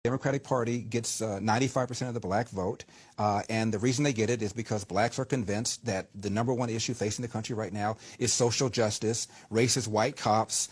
Democratic Party gets 95% of the black vote, and the reason they get it is because blacks are convinced that the #1 issue facing the country right now is social justice, racist white cops,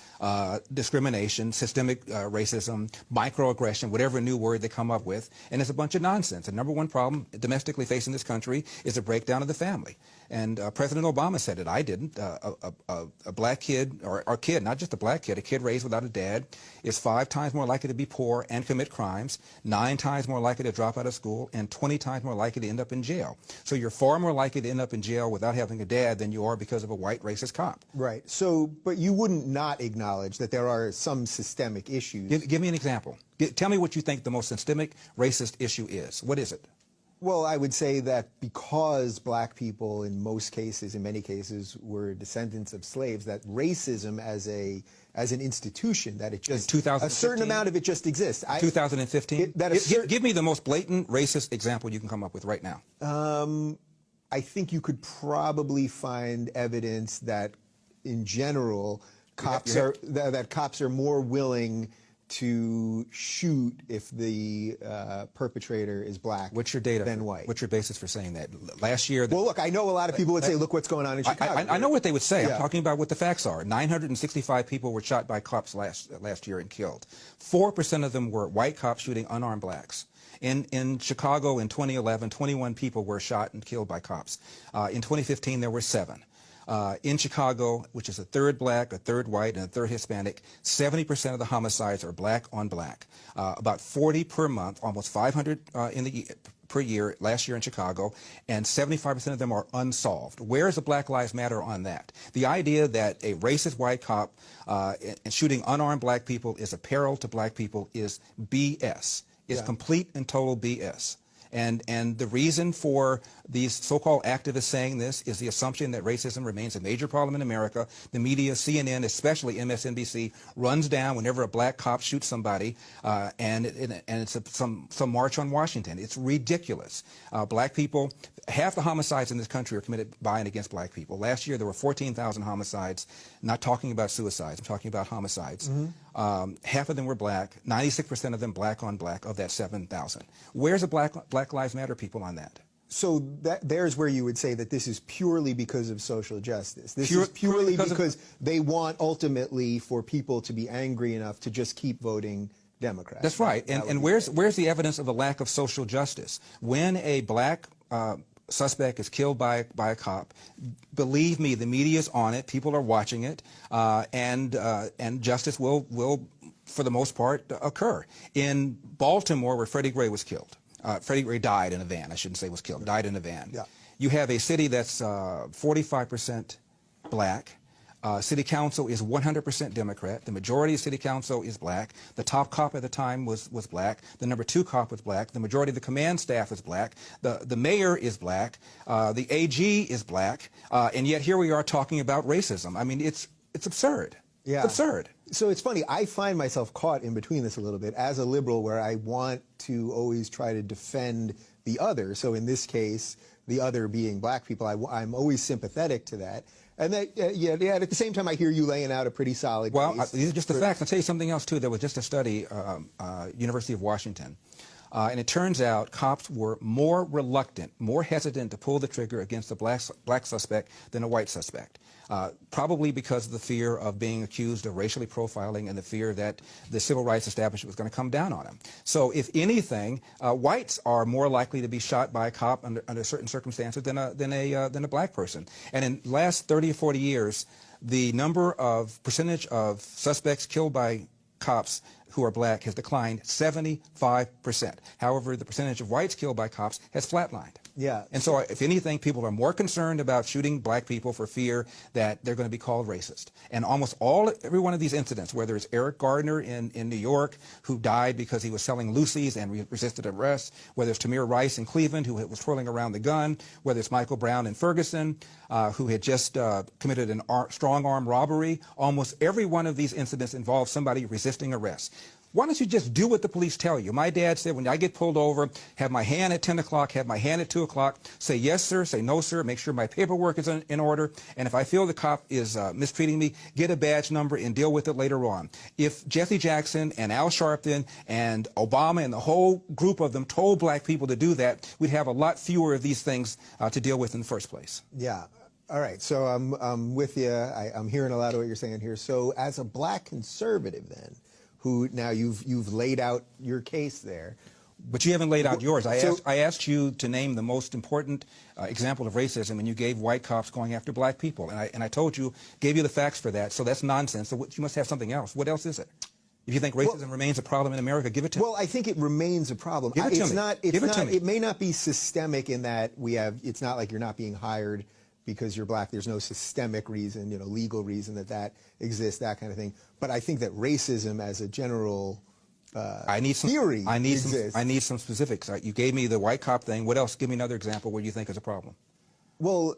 discrimination, systemic racism, microaggression, whatever new word they come up with, and it's a bunch of nonsense. The #1 problem domestically facing this country is a breakdown of the family. And President Obama said it. I didn't. A black kid, or a kid, not just a black kid, a kid raised without a dad is 5 times more likely to be poor and commit crimes, 9 times more likely to drop out of school, and 20 times more likely to end up in jail. So you're far more likely to end up in jail without having a dad than you are because of a white racist cop. Right. So, but you wouldn't not acknowledge that there are some systemic issues. Give me an example. Tell me what you think the most systemic racist issue is. What is it? Well, I would say that because black people in most cases, in many cases, were descendants of slaves, that racism as an institution, that it just, a certain amount of it just exists. 2015? Give me the most blatant racist example you can come up with right now. I think you could probably find evidence that, in general, cops are more willing to shoot if the perpetrator is black than white. What's your basis for saying that? Last year... Well, look, I know a lot of people would say, look what's going on in Chicago. I know what they would say. Yeah. I'm talking about what the facts are. 965 people were shot by cops last year and killed. 4% of them were white cops shooting unarmed blacks. In Chicago in 2011, 21 people were shot and killed by cops. In 2015, there were 7. In Chicago, which is a third black, a third white, and a third Hispanic, 70% of the homicides are black on black. About 40 per month, almost 500 per year last year in Chicago, and 75% of them are unsolved. Where is the Black Lives Matter on that? The idea that a racist white cop shooting unarmed black people is a peril to black people is BS. It's complete and total BS. And the reason for these so-called activists saying this is the assumption that racism remains a major problem in America. The media, CNN, especially MSNBC, runs down whenever a black cop shoots somebody, and it's some march on Washington. It's ridiculous. Black people, half the homicides in this country are committed by and against black people. Last year there were 14,000 homicides. Not talking about suicides, I'm talking about homicides. Half of them were black, 96% of them black on black of that 7,000. Where's the Black Lives Matter people on that? So there's where you would say that this is purely because of social justice. This is purely because they want ultimately for people to be angry enough to just keep voting Democrat. That's right. And where's the evidence of a lack of social justice? When a black suspect is killed by a cop, believe me, the media is on it. People are watching it, and justice will, for the most part, occur. In Baltimore, where Freddie Gray was killed, Freddie Gray died in a van. I shouldn't say was killed. Died in a van. Yeah. You have a city that's 45% black. City council is 100% Democrat. The majority of city council is black. The top cop at the time was black. The #2 cop was black. The majority of the command staff is black. The mayor is black. The AG is black. And yet here we are talking about racism. I mean, it's absurd. Yeah. It's absurd. So it's funny, I find myself caught in between this a little bit as a liberal, where I want to always try to defend the other. So in this case, the other being black people, I'm always sympathetic to that. And that, at the same time, I hear you laying out a pretty solid case. These are just the facts. I'll tell you something else, too. There was just a study, University of Washington, and it turns out cops were more reluctant, more hesitant to pull the trigger against a black suspect than a white suspect. Probably because of the fear of being accused of racially profiling and the fear that the civil rights establishment was going to come down on them. So if anything, whites are more likely to be shot by a cop under certain circumstances than a black person. And in the last 30 or 40 years, the percentage of suspects killed by cops who are black has declined 75%. However, the percentage of whites killed by cops has flatlined. Yeah. And so, if anything, people are more concerned about shooting black people for fear that they're going to be called racist. And almost every one of these incidents, whether it's Eric Gardner in New York, who died because he was selling Lucy's and resisted arrest, whether it's Tamir Rice in Cleveland, who was twirling around the gun, whether it's Michael Brown in Ferguson, who had just committed a strong-arm robbery, almost every one of these incidents involved somebody resisting arrest. Why don't you just do what the police tell you? My dad said, when I get pulled over, have my hand at 10 o'clock, have my hand at 2 o'clock, say yes, sir, say no, sir, make sure my paperwork is in order, and if I feel the cop is mistreating me, get a badge number and deal with it later on. If Jesse Jackson and Al Sharpton and Obama and the whole group of them told black people to do that, we'd have a lot fewer of these things to deal with in the first place. Yeah. All right. So I'm with you. I'm hearing a lot of what you're saying here. So as a black conservative then, who now you've laid out your case there. But you haven't laid out yours. I asked you to name the most important example of racism, and you gave white cops going after black people. And I told you, gave you the facts for that, so that's nonsense. So you must have something else. What else is it? If you think racism remains a problem in America, give it to me. Well, I think it remains a problem. Give it to me. It may not be systemic in that it's not like you're not being hired because you're black. There's no systemic reason, legal reason that exists, that kind of thing. But I think that racism as a general theory exists. I need some specifics. You gave me the white cop thing. What else? Give me another example where you think is a problem. Well,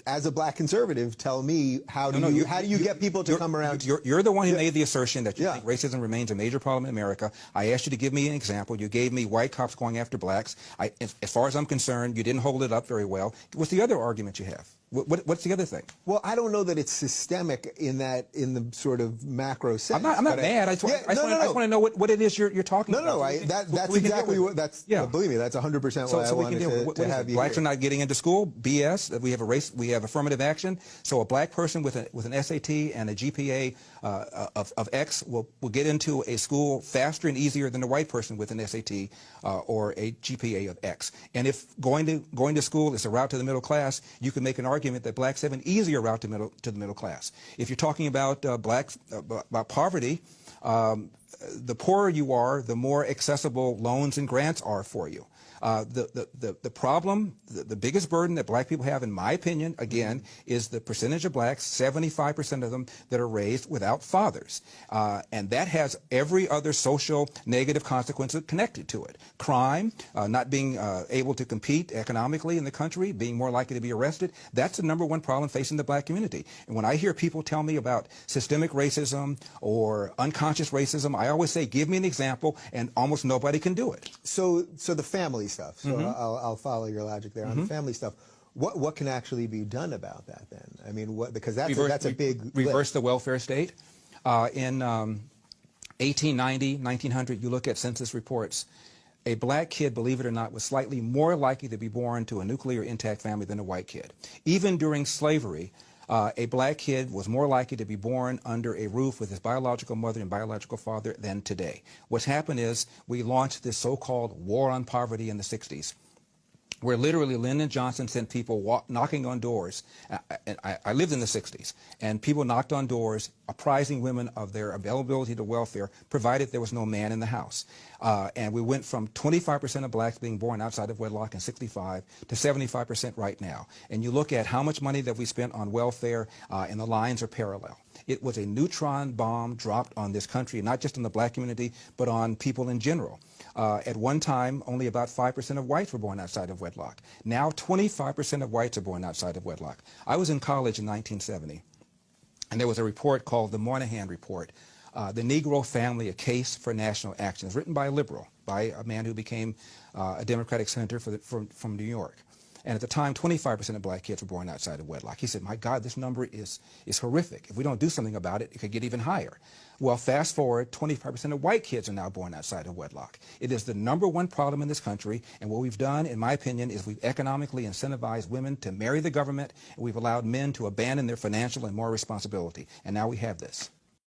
as a black conservative, tell me how do you get people to come around? You're the one who made the assertion that you think racism remains a major problem in America. I asked you to give me an example. You gave me white cops going after blacks. As far as I'm concerned, you didn't hold it up very well. What's the other argument you have? What's the other thing? Well, I don't know that it's systemic in the sort of macro sense. I'm not mad. I just want to know what it is you're talking about. That's exactly what. Believe me, that's 100% why I wanted to have you. Blacks are not getting into school. BS. We have affirmative action. So a black person with an SAT and a GPA of X will get into a school faster and easier than a white person with an SAT or a GPA of X. And if going to school is a route to the middle class, you can make an argument that blacks have an easier route to the middle class. If you're talking about about poverty, the poorer you are, the more accessible loans and grants are for you. The problem, the biggest burden that black people have, in my opinion, again, is the percentage of blacks, 75% of them, that are raised without fathers. And that has every other social negative consequence connected to it. Crime, not being able to compete economically in the country, being more likely to be arrested, that's the #1 problem facing the black community. And when I hear people tell me about systemic racism or unconscious racism, I always say, give me an example, and almost nobody can do it. So the family stuff. So I'll follow your logic there on the family stuff. What can actually be done about that then? I mean, because that's a big reverse the welfare state. In 1890, 1900, you look at census reports. A black kid, believe it or not, was slightly more likely to be born to a nuclear intact family than a white kid. Even during slavery, a black kid was more likely to be born under a roof with his biological mother and biological father than today. What's happened is we launched this so-called war on poverty in the 60s, where literally Lyndon Johnson sent people knocking on doors. I lived in the 60s, and people knocked on doors apprising women of their availability to welfare, provided there was no man in the house. And we went from 25% of blacks being born outside of wedlock in 65 to 75% right now. And you look at how much money that we spent on welfare, and the lines are parallel. It was a neutron bomb dropped on this country, not just on the black community, but on people in general. At one time, only about 5% of whites were born outside of wedlock. Now 25% of whites are born outside of wedlock. I was in college in 1970, and there was a report called the Moynihan Report, The Negro Family, A Case for National Action. It was written by a liberal, by a man who became a Democratic senator from New York. And at the time, 25% of black kids were born outside of wedlock. He said, my God, this number is horrific. If we don't do something about it, it could get even higher. Well, fast forward, 25% of white kids are now born outside of wedlock. It is the #1 problem in this country, and what we've done, in my opinion, is we've economically incentivized women to marry the government, and we've allowed men to abandon their financial and moral responsibility. And now we have this.